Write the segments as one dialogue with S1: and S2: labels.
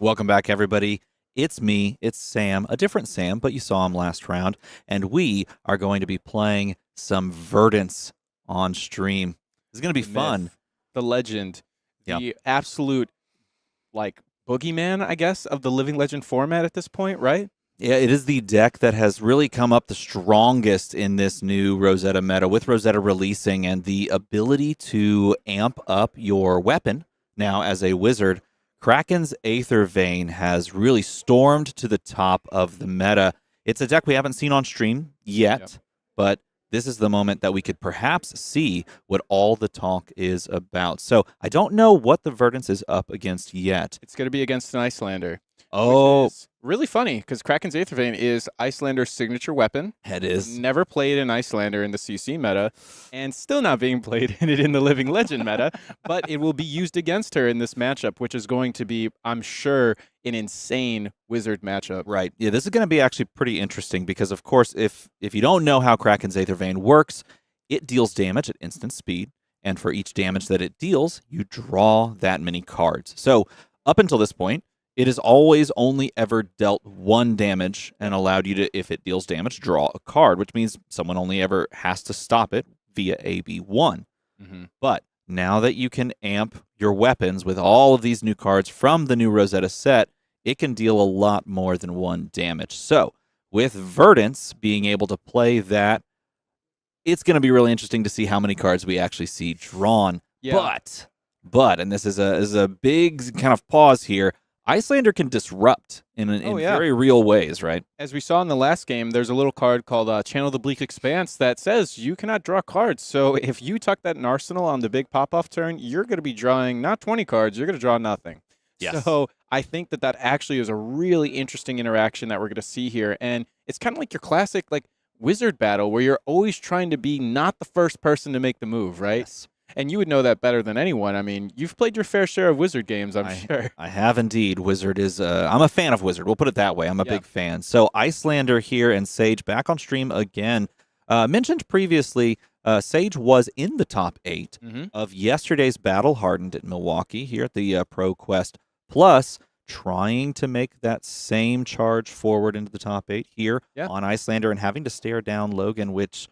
S1: Welcome back, everybody. It's me, it's Sam, a different Sam, but you saw him last round, and we are going to be playing some Verdance on stream. This is going to be
S2: The
S1: fun.
S2: myth, the legend,
S1: Yep.
S2: the absolute, boogeyman, I guess, of the Living Legend format at this point, right?
S1: Yeah, it is the deck that has really come up the strongest in this new Rosetta meta, with Rosetta releasing and the ability to amp up your weapon. Now, as a wizard, Kraken's Aether Vein has really stormed to the top of the meta. It's a deck we haven't seen on stream yet,
S2: Yep.
S1: but this is the moment that we could perhaps see what all the talk is about. So I don't know what the Verdance is up against yet.
S2: It's going to be against an Iyslander.
S1: Oh,
S2: Which is really funny because Kraken's Aether Vein is Iyslander's signature weapon.
S1: it is.
S2: Never played an Iyslander in the CC meta, and still not being played in the Living Legend meta, but it will be used against her in this matchup, which is going to be, I'm sure, an insane wizard matchup.
S1: Right. Yeah, this is going to be actually pretty interesting because, of course, if you don't know how Kraken's Aether Vein works, it deals damage at instant speed, and for each damage that it deals, you draw that many cards. So up until this point, it has always only ever dealt one damage and allowed you to, if it deals damage, draw a card, which means someone only ever has to stop it via AB1.
S2: Mm-hmm.
S1: But now that you can amp your weapons with all of these new cards from the new Rosetta set, it can deal a lot more than one damage. So with Verdance being able to play that, it's going to be really interesting to see how many cards we actually see drawn.
S2: Yeah.
S1: But, and this is a big kind of pause here, Iyslander can disrupt in very real ways, right?
S2: As we saw in the last game, there's a little card called Channel the Bleak Expanse that says you cannot draw cards. So if you tuck that in Arsenal on the big pop-off turn, you're going to be drawing not 20 cards, you're going to draw nothing.
S1: Yes.
S2: So I think that actually is a really interesting interaction that we're going to see here. And it's kind of like your classic wizard battle where you're always trying to be not the first person to make the move, right?
S1: Yes.
S2: And you would know that better than anyone. I mean, you've played your fair share of Wizard games, I'm sure.
S1: I have indeed. Wizard is, I'm a fan of Wizard. We'll put it that way. I'm a big fan. So Iyslander here and Sage back on stream again. Mentioned previously, Sage was in the top 8 of yesterday's battle, hardened at Milwaukee here at the Proquest Plus, trying to make that same charge forward into the top 8 here on Iyslander and having to stare down Logan, which,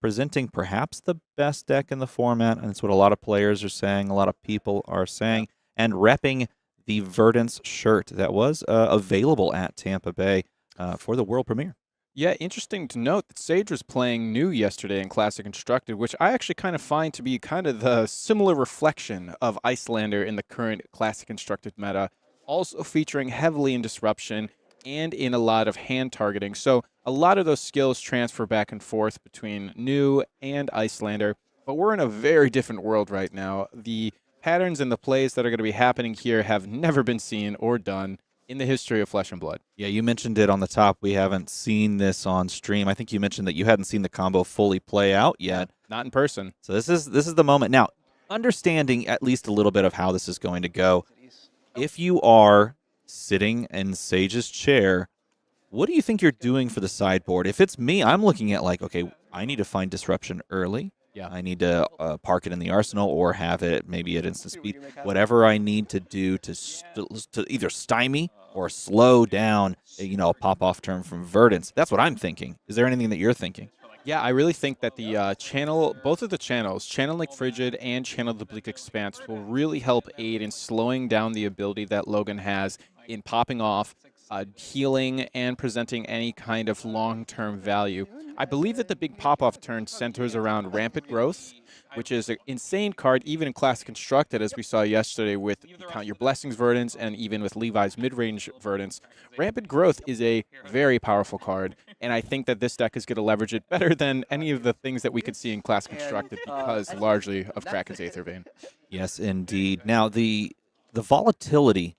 S1: presenting perhaps the best deck in the format, and it's what a lot of players are saying, a lot of people are saying, and repping the Verdance shirt that was available at Tampa Bay for the world premiere.
S2: Yeah, interesting to note that Sage was playing new yesterday in Classic Constructed, which I actually kind of find to be kind of the similar reflection of Iyslander in the current Classic Constructed meta, also featuring heavily in Disruption and in a lot of hand targeting. So a lot of those skills transfer back and forth between new and Iyslander, but we're in a very different world right now. The patterns and the plays that are going to be happening here have never been seen or done in the history of Flesh and Blood.
S1: Yeah, you mentioned it on the top. We haven't seen this on stream. I think you mentioned that you hadn't seen the combo fully play out yet.
S2: Not in person.
S1: So this is the moment. Now, understanding at least a little bit of how this is going to go, if you are sitting in Sage's chair, what do you think you're doing for the sideboard? If it's me, I'm looking at okay, I need to find Disruption early.
S2: Yeah.
S1: I need to park it in the arsenal or have it maybe at instant speed. Whatever I need to do to either stymie or slow down, a pop-off turn from Verdance. That's what I'm thinking. Is there anything that you're thinking?
S2: Yeah, I really think that the both of the channels, Channel Link Frigid and Channel the Bleak Expanse, will really help aid in slowing down the ability that Logan has in popping off, healing, and presenting any kind of long-term value. I believe that the big pop-off turn centers around Rampant Growth, which is an insane card, even in Classic Constructed, as we saw yesterday with Count Your Blessings Verdance and even with Levi's mid-range Verdance. Rampant Growth is a very powerful card, and I think that this deck is going to leverage it better than any of the things that we could see in Classic Constructed because largely of Kraken's Aether Vein.
S1: Yes, indeed. Now, the volatility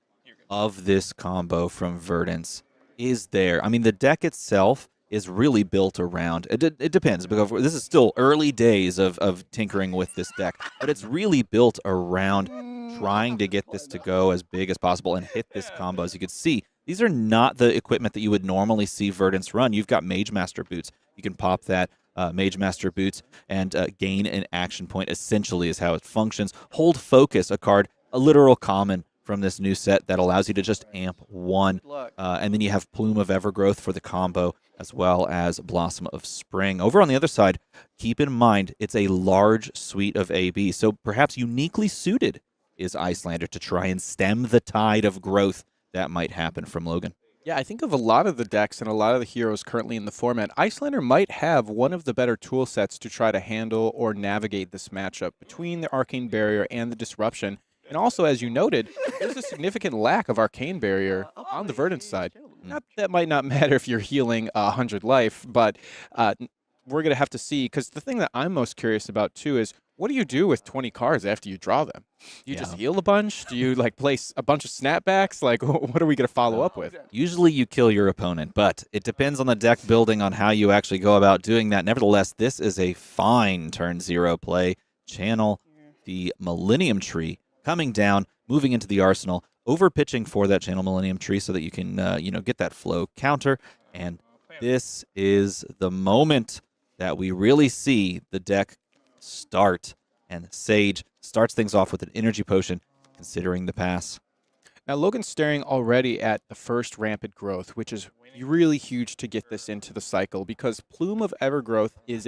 S1: of this combo from Verdance is there. I mean, the deck itself is really built around, it depends, because this is still early days of tinkering with this deck, but it's really built around trying to get this to go as big as possible and hit this combo. As you can see, these are not the equipment that you would normally see Verdance run. You've got Mage Master Boots. You can pop that Mage Master Boots and gain an action point, essentially is how it functions. Hold Focus, a card, a literal common from this new set that allows you to just amp 1. And then you have Plume of Evergrowth for the combo, as well as Blossom of Spring. Over on the other side, keep in mind, it's a large suite of AB, so perhaps uniquely suited is Iyslander to try and stem the tide of growth that might happen from Logan.
S2: Yeah, I think of a lot of the decks and a lot of the heroes currently in the format, Iyslander might have one of the better tool sets to try to handle or navigate this matchup between the Arcane Barrier and the Disruption. And also, as you noted, there's a significant lack of Arcane Barrier on the Verdance side. That might not matter if you're healing 100 life, but we're going to have to see, because the thing that I'm most curious about, too, is what do you do with 20 cards after you draw them? Do you just heal a bunch? Do you like place a bunch of snapbacks? Like, what are we going to follow up with?
S1: Usually you kill your opponent, but it depends on the deck building on how you actually go about doing that. Nevertheless, this is a fine turn 0 play. Channel the Millennium Tree coming down, moving into the arsenal, over pitching for that Channel Millennium Tree so that you can get that flow counter. And this is the moment that we really see the deck start, and Sage starts things off with an energy potion, considering the pass.
S2: Now, Logan's staring already at the first Rampant Growth, which is really huge to get this into the cycle, because Plume of Evergrowth is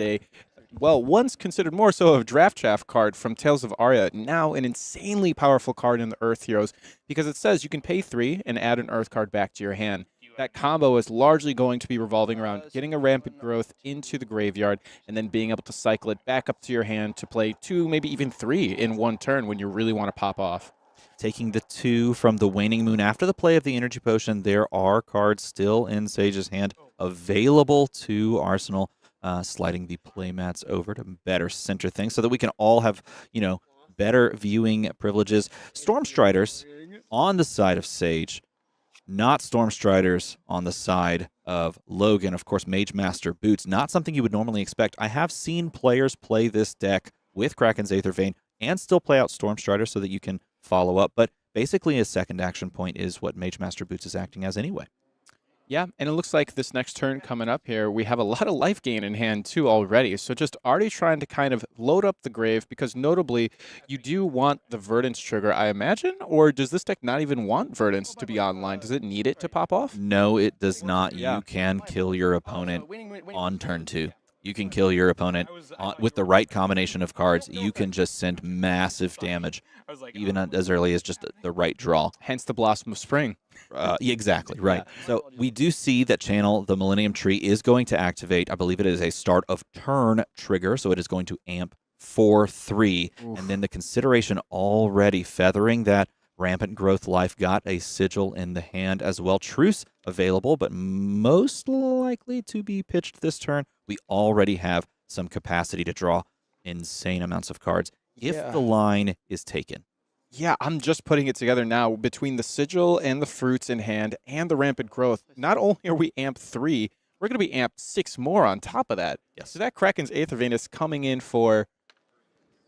S2: once considered more so a draft chaff card from Tales of Aria, now an insanely powerful card in the Earth Heroes, because it says you can pay 3 and add an Earth card back to your hand. That combo is largely going to be revolving around getting a Rampant Growth into the graveyard and then being able to cycle it back up to your hand to play 2, maybe even 3 in one turn when you really want to pop off.
S1: Taking the 2 from the Waning Moon after the play of the Energy Potion, there are cards still in Sage's hand available to Arsenal, sliding the playmats over to better center things so that we can all have, better viewing privileges. Stormstriders on the side of Sage, not Stormstriders on the side of Logan. Of course, Mage Master boots, not something you would normally expect. I have seen players play this deck with Kraken's Aether Vein and still play out Stormstrider so that you can follow up. But basically, a second action point is what Mage Master boots is acting as anyway.
S2: Yeah, and it looks like this next turn coming up here, we have a lot of life gain in hand too already. So just already trying to kind of load up the grave, because notably, you do want the Verdance trigger, I imagine? Or does this deck not even want Verdance to be online? Does it need it to pop off?
S1: No, it does not. You can kill your opponent on turn 2. You can kill your opponent with the right combination of cards. You can just send massive damage, even as early as just the right draw.
S2: Hence the Blossom of Spring.
S1: Exactly, right. So we do see that Channel the Millennium Tree is going to activate. I believe it is a start of turn trigger, so it is going to amp for 3. Oof. And then the consideration already feathering that Rampant Growth life, got a Sigil in the hand as well. Truce available, but most likely to be pitched this turn. We already have some capacity to draw insane amounts of cards if the line is taken.
S2: Yeah, I'm just putting it together now. Between the Sigil and the Fruits in hand and the Rampant Growth, not only are we amp 3, we're going to be amped 6 more on top of that.
S1: Yes.
S2: So that Kraken's Aether Vein is coming in for,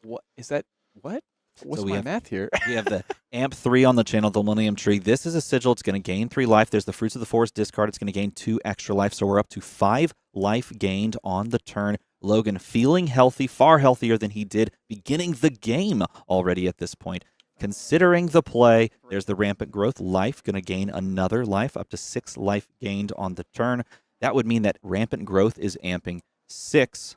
S2: what is that? What? What's my math here?
S1: We have the amp 3 on the Channel the Millennium Tree. This is a Sigil. It's going to gain 3 life. There's the Fruits of the Forest discard. It's going to gain 2 extra life. So we're up to 5 life gained on the turn. Logan feeling healthy, far healthier than he did beginning the game already at this point. Considering the play, there's the Rampant Growth life, going to gain another life, up to 6 life gained on the turn. That would mean that Rampant Growth is amping 6,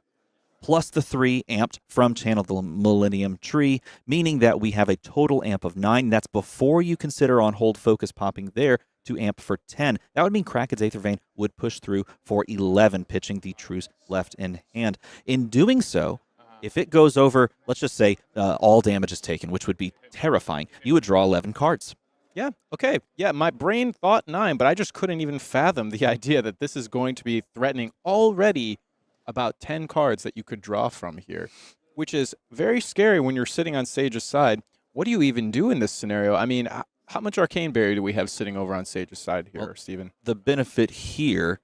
S1: plus the 3 amped from Channel the Millennium Tree, meaning that we have a total amp of 9. That's before you consider on hold focus popping there to amp for 10. That would mean Kraken's Aether Vein would push through for 11, pitching the Truce left in hand. In doing so, if it goes over, let's just say all damage is taken, which would be terrifying, you would draw 11 cards.
S2: Yeah, okay. Yeah, my brain thought 9, but I just couldn't even fathom the idea that this is going to be threatening already about 10 cards that you could draw from here, which is very scary when you're sitting on Sage's side. What do you even do in this scenario? I mean, how much Arcane Barrier do we have sitting over on Sage's side here, Steven?
S1: The benefit here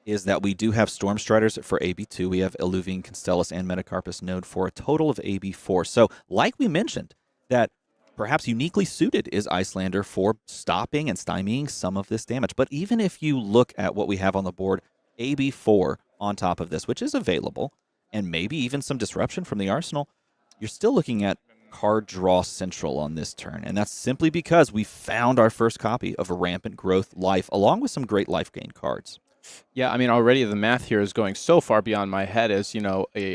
S1: is that we do have Stormstriders for AB2. We have Eluvian Constellus and Metacarpus Node for a total of AB4. So, like we mentioned, that perhaps uniquely suited is Iyslander for stopping and stymieing some of this damage. But even if you look at what we have on the board, AB4 on top of this, which is available, and maybe even some disruption from the arsenal, you're still looking at card draw central on this turn, and that's simply because we found our first copy of Rampant Growth Life, along with some great life gain cards.
S2: Yeah, I mean, already the math here is going so far beyond my head as, a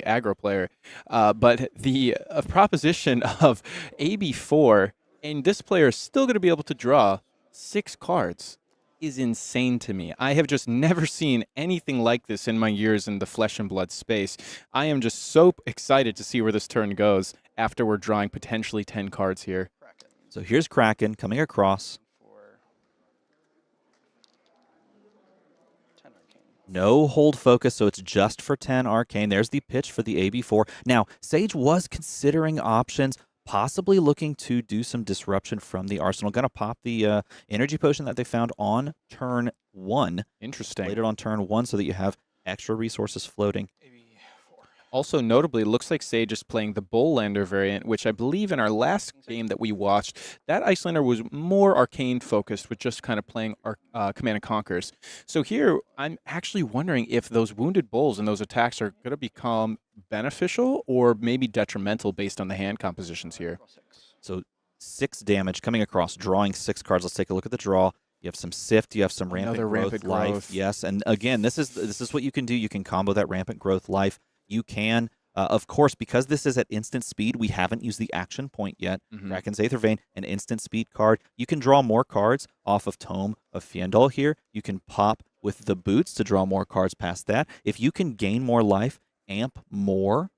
S2: aggro player. But the proposition of AB4, and this player is still going to be able to draw 6 cards is insane to me. I have just never seen anything like this in my years in the flesh and blood space. I am just so excited to see where this turn goes after we're drawing potentially 10 cards here.
S1: So here's Kraken coming across. No hold focus, so it's just for 10 Arcane. There's the pitch for the AB4. Now, Sage was considering options, possibly looking to do some disruption from the arsenal. Going to pop the energy potion that they found on turn 1.
S2: Interesting.
S1: Later on turn 1 so that you have extra resources floating.
S2: Also, notably, it looks like Sage is playing the Iyslander variant, which I believe in our last game that we watched, that Iyslander was more arcane-focused with just kind of playing Command and Conquers. So here, I'm actually wondering if those Wounded Bulls and those attacks are going to become beneficial or maybe detrimental based on the hand compositions here.
S1: So 6 damage coming across, drawing 6 cards. Let's take a look at the draw. You have some Sift, you have some Rampant Growth Life. Yes, and again, this is what you can do. You can combo that Rampant Growth Life. You can, of course, because this is at instant speed, we haven't used the action point yet. Kraken's Aether Vein, an instant speed card. You can draw more cards off of Tome of Fiendal here. You can pop with the boots to draw more cards past that. If you can gain more life, amp more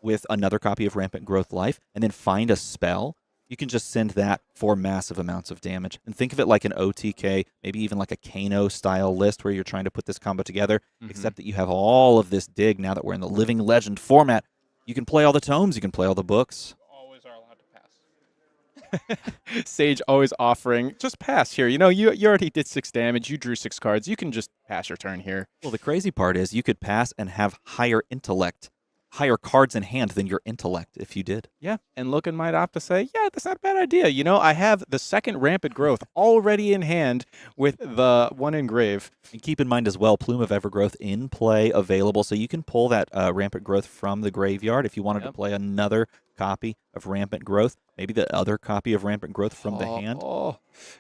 S1: with another copy of Rampant Growth Life, and then find a spell, you can just send that for massive amounts of damage. And think of it like an OTK, maybe even like a Kano-style list where you're trying to put this combo together, except that you have all of this dig now that we're in the Living Legend format. You can play all the tomes, you can play all the books.
S3: Always are allowed to pass.
S2: Sage always offering, just pass here. You already did 6 damage, you drew 6 cards, you can just pass your turn here.
S1: Well, the crazy part is you could pass and have higher intellect, higher cards in hand than your intellect if you did.
S2: Yeah, and Logan might opt to say, yeah, that's not a bad idea. I have the second Rampant Growth already in hand with the one engrave.
S1: And keep in mind as well, Plume of Evergrowth in play available, so you can pull that Rampant Growth from the graveyard if you wanted to play another copy of Rampant Growth, maybe the other copy of Rampant Growth from the hand.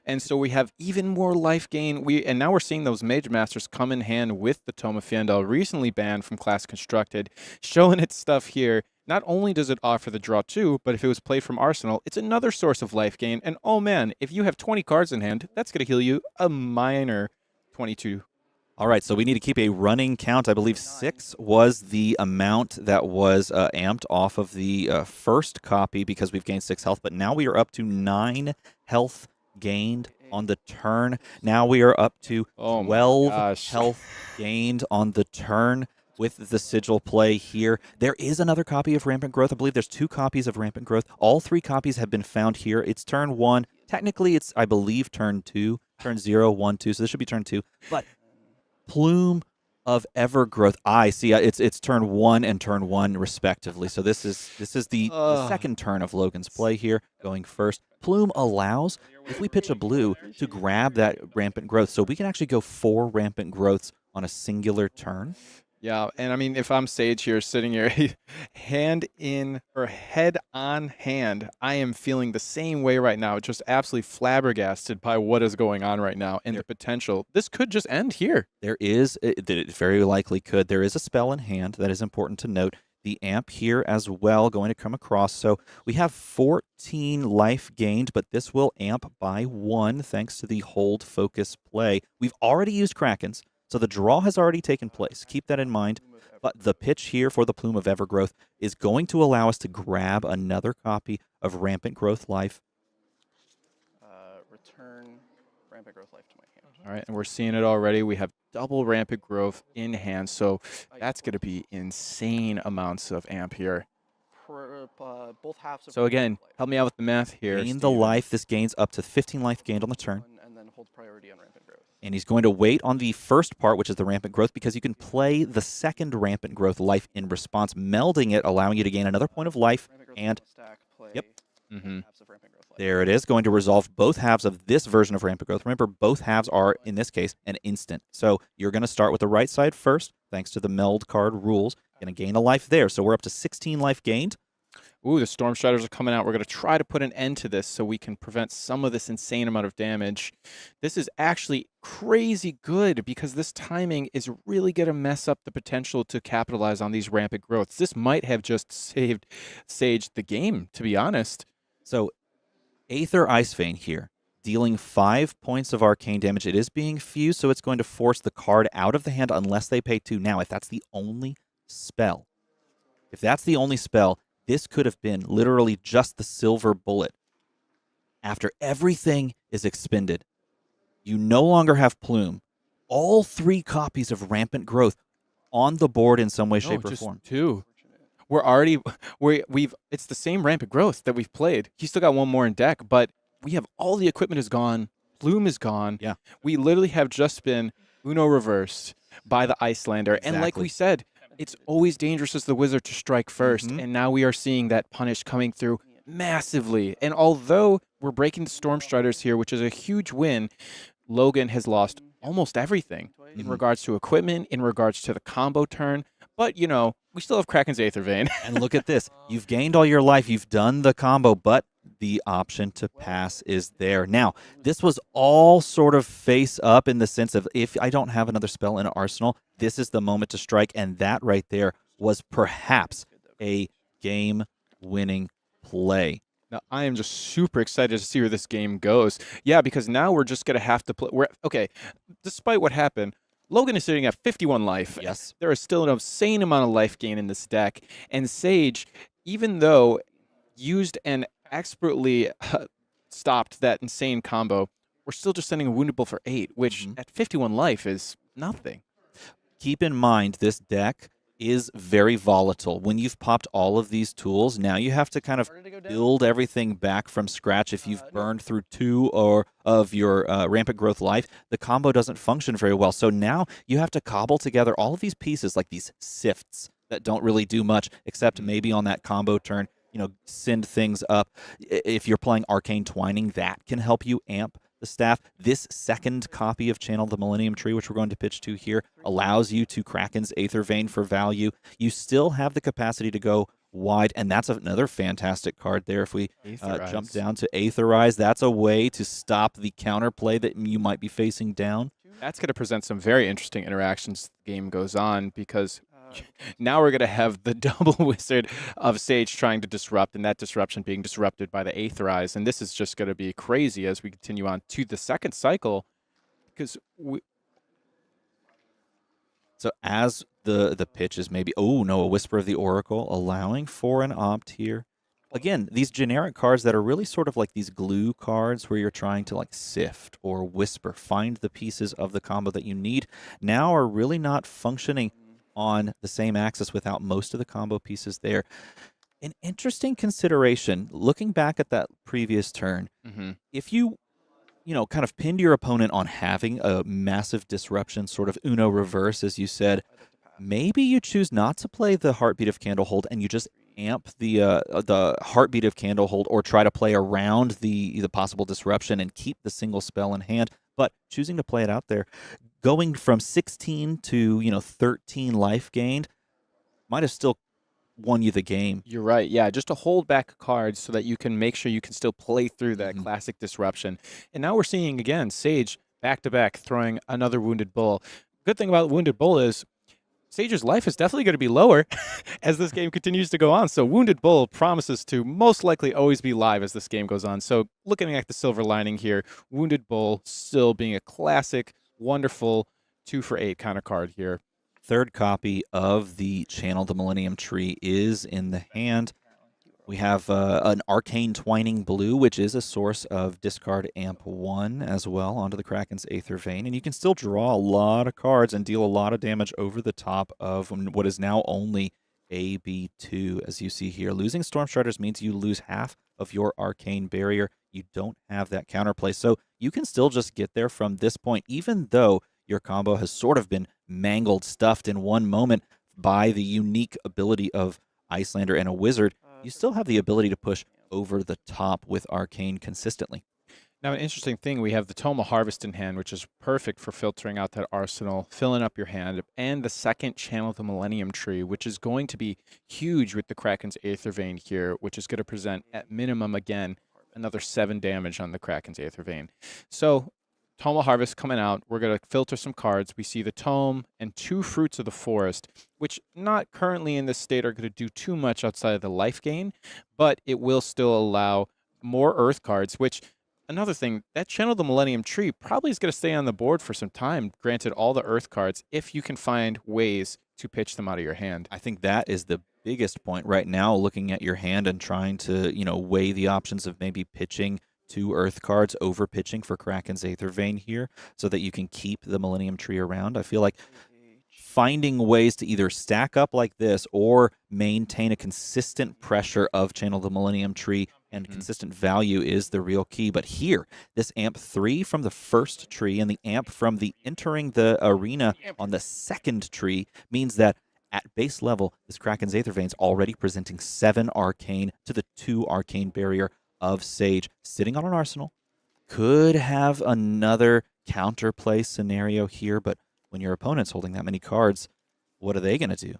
S2: And so we have even more life gain. And now we're seeing those Mage Masters come in hand with the Tome of Fiendal, recently banned from Class Constructed, showing its stuff here. Not only does it offer the draw 2, but if it was played from Arsenal, it's another source of life gain. And oh man, if you have 20 cards in hand, that's going to heal you a minor 22.
S1: All right, so we need to keep a running count. I believe 6 was the amount that was amped off of the first copy because we've gained 6 health, but now we are up to 9 health gained on the turn. Now we are up to 12 health gained on the turn with the Sigil play here. There is another copy of Rampant Growth. I believe there's 2 copies of Rampant Growth. All 3 copies have been found here. It's turn 1. Technically, it's, I believe, turn 2. Turn 0, 1, 2, so this should be turn 2. But Plume of Evergrowth. I see. It's turn 1 and turn 1 respectively. So this is the second turn of Logan's play here, going first. Plume allows, if we pitch a blue, to grab that Rampant Growth. So we can actually go 4 Rampant Growths on a singular turn.
S2: Yeah, and I mean, if I'm Sage here, sitting here, hand in or head on hand, I am feeling the same way right now, just absolutely flabbergasted by what is going on right now and the potential. This could just end here.
S1: There is, it very likely could. There is a spell in hand that is important to note. The amp here as well going to come across. So we have 14 life gained, but this will amp by 1 thanks to the hold focus play. We've already used Krakens. So the draw has already taken place. Keep that in mind. But the pitch here for the Plume of Evergrowth is going to allow us to grab another copy of Rampant Growth Life.
S3: Return Rampant Growth Life to my hand.
S2: All right, and we're seeing it already. We have double Rampant Growth in hand, so that's going to be insane amounts of amp here.
S3: Both halves of
S2: So again, help me out with the math here.
S1: Gain the life. This gains up to 15 life gained on the turn.
S3: And then hold priority on Rampant Growth.
S1: And he's going to wait on the first part, which is the Rampant Growth, because you can play the second Rampant Growth Life in response, melding it, allowing you to gain another point of life. And yep, there it is, going to resolve both halves of this version of Rampant Growth. Remember, both halves are, in this case, an instant. So you're going to start with the right side first, thanks to the meld card rules. Going to gain a life there. So we're up to 16 life gained.
S2: Ooh, the Storm Striders are coming out. We're going to try to put an end to this so we can prevent some of this insane amount of damage. This is actually crazy good because this timing is really going to mess up the potential to capitalize on these rampant growths. This might have just saved Sage the game, to be honest.
S1: So Aether Ice Vein here, dealing 5 points of arcane damage. It is being fused, so it's going to force the card out of the hand unless they pay 2. Now, if that's the only spell, this could have been literally just the silver bullet. After everything is expended, you no longer have Plume. All 3 copies of Rampant Growth on the board in some way, shape, or form.
S2: 2. It's the same Rampant Growth that we've played. He's still got 1 more in deck, but we have all the equipment is gone. Plume is gone.
S1: Yeah.
S2: We literally have just been Uno reversed by the Iyslander.
S1: Exactly.
S2: And like we said, it's always dangerous as the wizard to strike first. And now we are seeing that punish coming through massively. And although we're breaking the Storm Striders here, which is a huge win, Logan has lost almost everything in regards to equipment, in regards to the combo turn. But, you know, we still have Kraken's Aether Vein.
S1: And look at this. You've gained all your life. You've done the combo, but the option to pass is there. Now, this was all sort of face up in the sense of if I don't have another spell in Arsenal, this is the moment to strike. And that right there was perhaps a game-winning play.
S2: Now, I am just super excited to see where this game goes. Yeah, because now we're just going to have to play. Okay, despite what happened, Logan is sitting at 51 life.
S1: Yes.
S2: There is still an insane amount of life gain in this deck. And Sage, even though used and expertly stopped that insane combo, we're still just sending a Wounded Bull for 8, which at 51 life is nothing.
S1: Keep in mind, this deck is very volatile. When you've popped all of these tools, now you have to kind of build everything back from scratch. If you've burned through 2 of your Rampant Growth life, the combo doesn't function very well. So now you have to cobble together all of these pieces, like these sifts that don't really do much, except maybe on that combo turn, you know, send things up. If you're playing Arcane Twining, that can help you amp the staff. This second copy of Channel the Millennium Tree, which we're going to pitch to here, allows you to Kraken's Aether Vein for value. You still have the capacity to go wide, and that's another fantastic card there. If we jump down to Aetherize, that's a way to stop the counterplay that you might be facing down.
S2: That's going to present some very interesting interactions as the game goes on, because now we're going to have the double wizard of Sage trying to disrupt, and that disruption being disrupted by the Aetherize. And this is just going to be crazy as we continue on to the second cycle. Because
S1: So as the pitch is maybe, oh no, a Whisper of the Oracle, allowing for an opt here. Again, these generic cards that are really sort of like these glue cards where you're trying to like sift or whisper, find the pieces of the combo that you need, now are really not functioning on the same axis without most of the combo pieces there. An interesting consideration, looking back at that previous turn, if you know, kind of pinned your opponent on having a massive disruption, sort of Uno reverse, as you said, maybe you choose not to play the Heartbeat of Candlehold and you just amp the Heartbeat of Candlehold, or try to play around the possible disruption and keep the single spell in hand, but choosing to play it out there. Going from 16 to 13 life gained might have still won you the game.
S2: You're right. Yeah, just to hold back cards so that you can make sure you can still play through that classic disruption. And now we're seeing again Sage back-to-back throwing another Wounded Bull. Good thing about Wounded Bull is Sage's life is definitely going to be lower as this game continues to go on. So Wounded Bull promises to most likely always be live as this game goes on. So looking at the silver lining here, Wounded Bull still being a classic, wonderful 2-for-8 kind of card here.
S1: Third copy of the Channel the Millennium Tree is in the hand. We have an Arcane Twining Blue, which is a source of discard amp 1 as well onto the Kraken's Aether Vein. And you can still draw a lot of cards and deal a lot of damage over the top of what is now only AB2, as you see here. Losing Storm Striders means you lose half of your Arcane Barrier. You don't have that counterplay. So you can still just get there from this point, even though your combo has sort of been mangled, stuffed in one moment by the unique ability of Iyslander and a Wizard. You still have the ability to push over the top with Arcane consistently.
S2: Now, an interesting thing, we have the Toma Harvest in hand, which is perfect for filtering out that arsenal, filling up your hand, and the second channel, the Millennium Tree, which is going to be huge with the Kraken's Aether Vein here, which is going to present, at minimum, again, another 7 damage on the Kraken's Aether Vein. So, Toma Harvest coming out, we're going to filter some cards. We see the Tome and 2 Fruits of the Forest, which not currently in this state are going to do too much outside of the life gain, but it will still allow more Earth cards, which... Another thing, that channel, the Millennium Tree, probably is going to stay on the board for some time, granted all the Earth cards, if you can find ways to pitch them out of your hand.
S1: I think that is the biggest point right now, looking at your hand and trying to, weigh the options of maybe pitching 2 Earth cards over pitching for Kraken's Aether Vein here so that you can keep the Millennium Tree around. I feel like finding ways to either stack up like this or maintain a consistent pressure of Channel the Millennium Tree and consistent value is the real key. But here, this amp 3 from the first tree and the amp from the entering the arena on the second tree means that at base level, this Kraken's Aether Vein is already presenting 7 arcane to the 2 arcane barrier of Sage. Sitting on an arsenal, could have another counterplay scenario here, but when your opponent's holding that many cards, what are they going to do?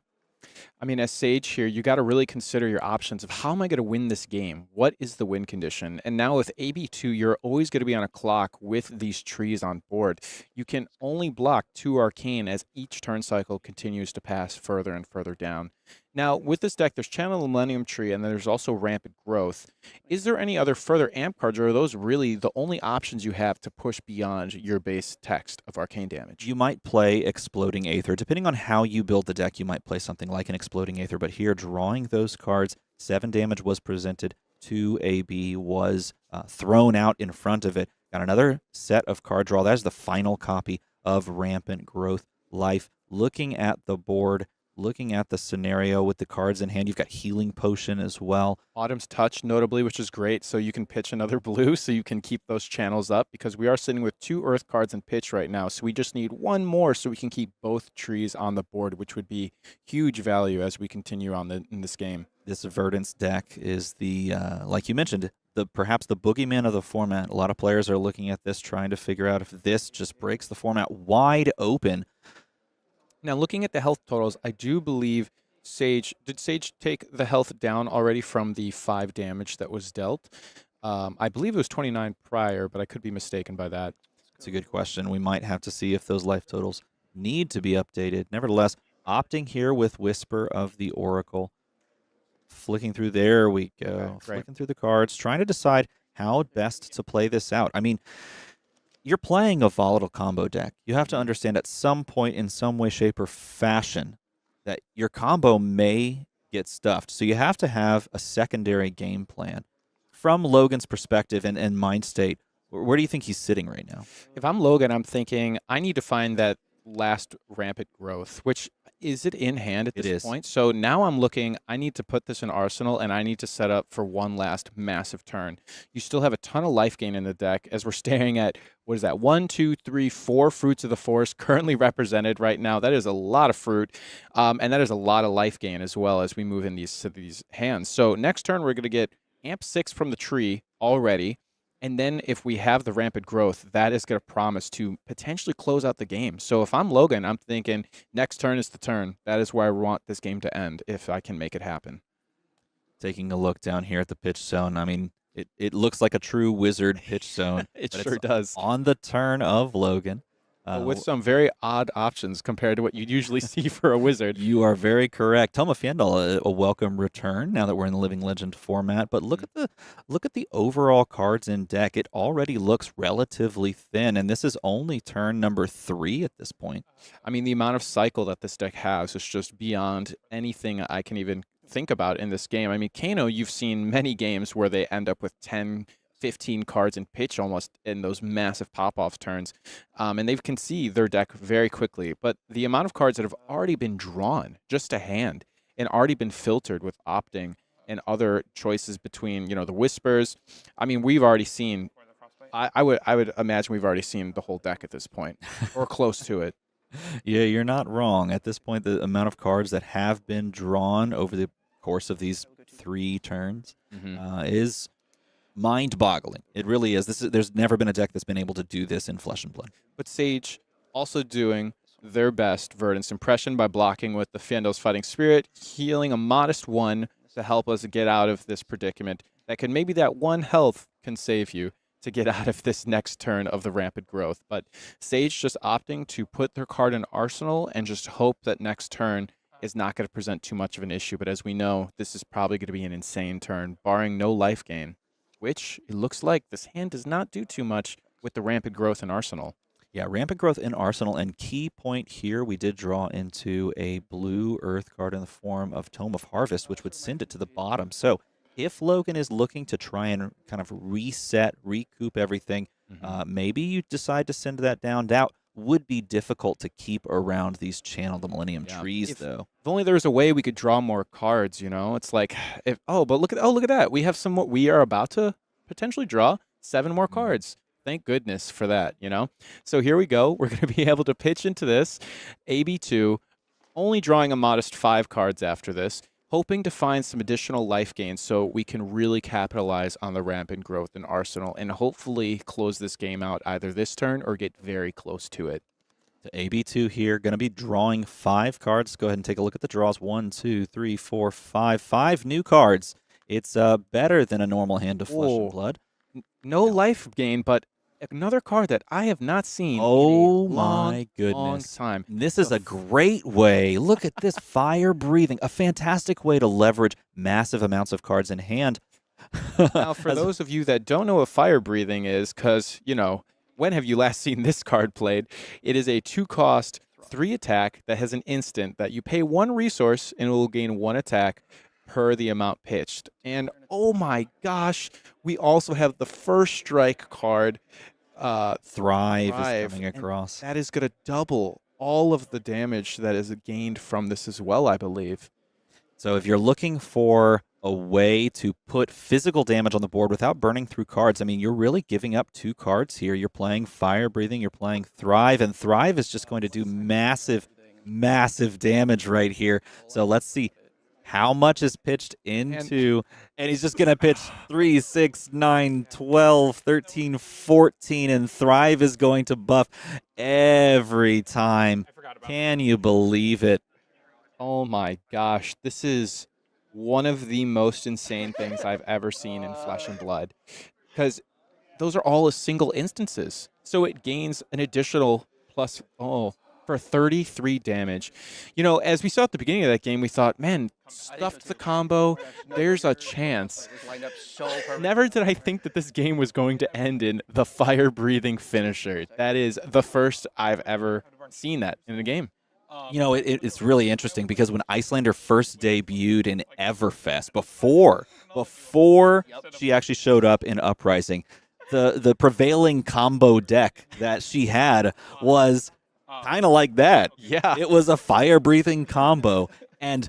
S2: I mean, as Sage here, you got to really consider your options of how am I going to win this game? What is the win condition? And now with AB2, you're always going to be on a clock with these trees on board. You can only block 2 arcane as each turn cycle continues to pass further and further down. Now, with this deck, there's Channel Millennium Tree, and then there's also Rampant Growth. Is there any other further amp cards, or are those really the only options you have to push beyond your base text of arcane damage?
S1: You might play Exploding Aether. Depending on how you build the deck, you might play something like an Exploding Aether. But here, drawing those cards, 7 damage was presented, 2 AB was thrown out in front of it. Got another set of card draw. That is the final copy of Rampant Growth Life. Looking at the board, looking at the scenario with the cards in hand, you've got Healing Potion as well.
S2: Autumn's Touch, notably, which is great, so you can pitch another blue so you can keep those channels up, because we are sitting with 2 Earth cards in pitch right now, so we just need 1 more so we can keep both trees on the board, which would be huge value as we continue on in this game.
S1: This Verdance deck is the, like you mentioned, perhaps the boogeyman of the format. A lot of players are looking at this, trying to figure out if this just breaks the format wide open.
S2: Now, looking at the health totals, I do believe did Sage take the health down already from the 5 damage that was dealt? I believe it was 29 prior, but I could be mistaken by that.
S1: It's a good question. We might have to see if those life totals need to be updated. Nevertheless, opting here with Whisper of the Oracle. Flicking through, there we go.
S2: Okay,
S1: flicking through the cards, trying to decide how best to play this out. I mean, you're playing a volatile combo deck. You have to understand at some point, in some way, shape, or fashion, that your combo may get stuffed. So you have to have a secondary game plan. From Logan's perspective and mind state, where do you think he's sitting right now?
S2: If I'm Logan, I'm thinking I need to find that last Rampant Growth, which is it in hand at this point? So now I'm looking, I need to put this in Arsenal, and I need to set up for one last massive turn. You still have a ton of life gain in the deck as we're staring at, what is that, 1, 2, 3, 4 Fruits of the Forest currently represented right now. That is a lot of fruit, and that is a lot of life gain as well as we move in these hands. So next turn, we're going to get Amp 6 from the tree already. And then if we have the Rampant Growth, that is going to promise to potentially close out the game. So if I'm Logan, I'm thinking next turn is the turn. That is where I want this game to end if I can make it happen.
S1: Taking a look down here at the pitch zone, I mean, it looks like a true wizard pitch zone.
S2: It sure does.
S1: On the turn of Logan.
S2: With some very odd options compared to what you'd usually see for a wizard.
S1: You are very correct. Toma Fiendal, a welcome return now that we're in the Living Legend format. But look at the overall cards in deck. It already looks relatively thin, and this is only turn number 3 at this point.
S2: I mean, the amount of cycle that this deck has is just beyond anything I can even think about in this game. I mean, Kano, you've seen many games where they end up with 10, 15 cards in pitch almost in those massive pop-off turns, and they can see their deck very quickly. But the amount of cards that have already been drawn just to hand and already been filtered with opting and other choices between, the Whispers, I mean, we've already seen, I would imagine we've already seen the whole deck at this point, or close to it.
S1: Yeah, you're not wrong. At this point, the amount of cards that have been drawn over the course of these 3 turns is mind-boggling. It really is. There's never been a deck that's been able to do this in Flesh and Blood.
S2: But Sage also doing their best Verdance impression by blocking with the Fandle's Fighting Spirit, healing a modest 1 to help us get out of this predicament. That could maybe that 1 health can save you to get out of this next turn of the Rampant Growth. But Sage just opting to put their card in Arsenal and just hope that next turn is not going to present too much of an issue. But as we know, this is probably going to be an insane turn, barring no life gain, which it looks like this hand does not do too much with the Rampant Growth in Arsenal.
S1: Yeah, Rampant Growth in Arsenal, and key point here, we did draw into a blue Earth card in the form of Tome of Harvest, which would send it to the bottom. So if Logan is looking to try and kind of reset, recoup everything, maybe you decide to send that down. That would be difficult to keep around these Channel the Millennium trees, though.
S2: If only there was a way we could draw more cards, you know? It's like, but look at that. We have some more. We are about to potentially draw 7 more cards. Thank goodness for that, you know? So here we go. We're going to be able to pitch into this. AB2, only drawing a modest 5 cards after this, hoping to find some additional life gains so we can really capitalize on the Rampant Growth in Arsenal and hopefully close this game out either this turn or get very close to it.
S1: The AB2 here, going to be drawing 5 cards. Go ahead and take a look at the draws. 1, 2, 3, 4, 5. 5 new cards. It's better than a normal hand of Flesh and Blood.
S2: No life gain, but another card that I have not seen in a
S1: my goodness.
S2: long time.
S1: This is a great way. Look at this fire breathing. A fantastic way to leverage massive amounts of cards in hand.
S2: Now, for those of you that don't know what fire breathing is, because, you know, when have you last seen this card played? It is a 2-cost, 3 attack that has an instant that you pay 1 resource and it will gain 1 attack per the amount pitched. And oh my gosh, we also have the first strike card,
S1: Thrive is coming across.
S2: That is going to double all of the damage that is gained from this as well, I believe.
S1: So if you're looking for a way to put physical damage on the board without burning through cards, I mean, you're really giving up 2 cards here. You're playing Fire Breathing, you're playing Thrive, and Thrive is just going to do massive, massive damage right here. So let's see how much is pitched into, and he's just going to pitch 3, 6, 9, 12, 13, 14, and Thrive is going to buff every time. Can you believe it?
S2: Oh my gosh, this is one of the most insane things I've ever seen in Flesh and Blood, because those are all single instances. So it gains an additional plus, for 33 damage. You know, as we saw at the beginning of that game, we thought, man, stuffed the combo, there's a chance. Never did I think that this game was going to end in the fire-breathing finisher. That is the first I've ever seen that in a game.
S1: You know, it's really interesting because when Iyslander first debuted in Everfest, before she actually showed up in Uprising, the prevailing combo deck that she had was kind of like that.
S2: Yeah.
S1: It was a fire-breathing combo, and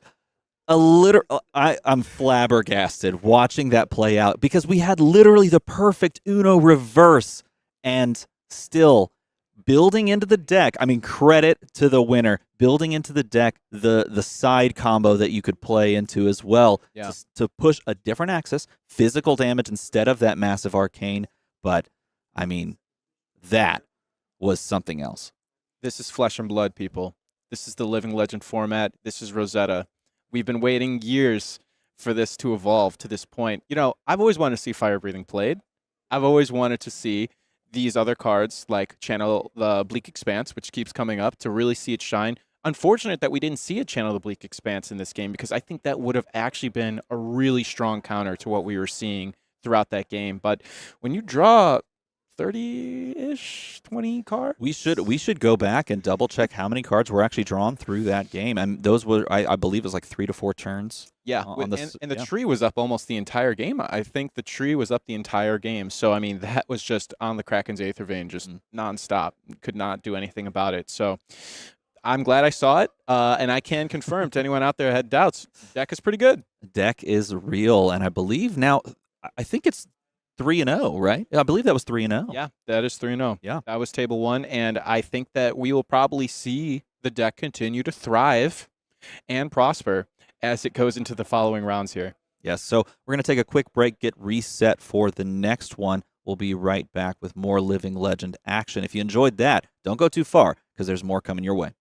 S1: I'm flabbergasted watching that play out because we had literally the perfect Uno reverse, and still building into the deck. I mean, credit to the winner, building into the deck the side combo that you could play into as well, to push a different axis, physical damage instead of that massive arcane. But I mean, that was something else.
S2: This is Flesh and Blood, people. This is the Living Legend format. This is Rosetta. We've been waiting years for this to evolve to this point. You know, I've always wanted to see Fire Breathing played. I've always wanted to see these other cards like Channel the Bleak Expanse, which keeps coming up, to really see it shine. Unfortunate that we didn't see a Channel the Bleak Expanse in this game, because I think that would have actually been a really strong counter to what we were seeing throughout that game. But when you draw 30-ish, 20 cards,
S1: we should go back and double check how many cards were actually drawn through that game, and those were, I believe, it was like 3 to 4 turns.
S2: Yeah, and the tree was up almost the entire game. I think the tree was up the entire game. So I mean, that was just on the Kraken's Aether Vein, just nonstop. Could not do anything about it. So I'm glad I saw it, and I can confirm to anyone out there who had doubts, deck is pretty good.
S1: Deck is real, and I believe now, I think it's 3-0, right? I believe that was 3-0.
S2: Yeah, that is 3-0.
S1: Yeah.
S2: That was table 1, and I think that we will probably see the deck continue to thrive and prosper as it goes into the following rounds here.
S1: Yes, so we're going to take a quick break, get reset for the next one. We'll be right back with more Living Legend action. If you enjoyed that, don't go too far because there's more coming your way.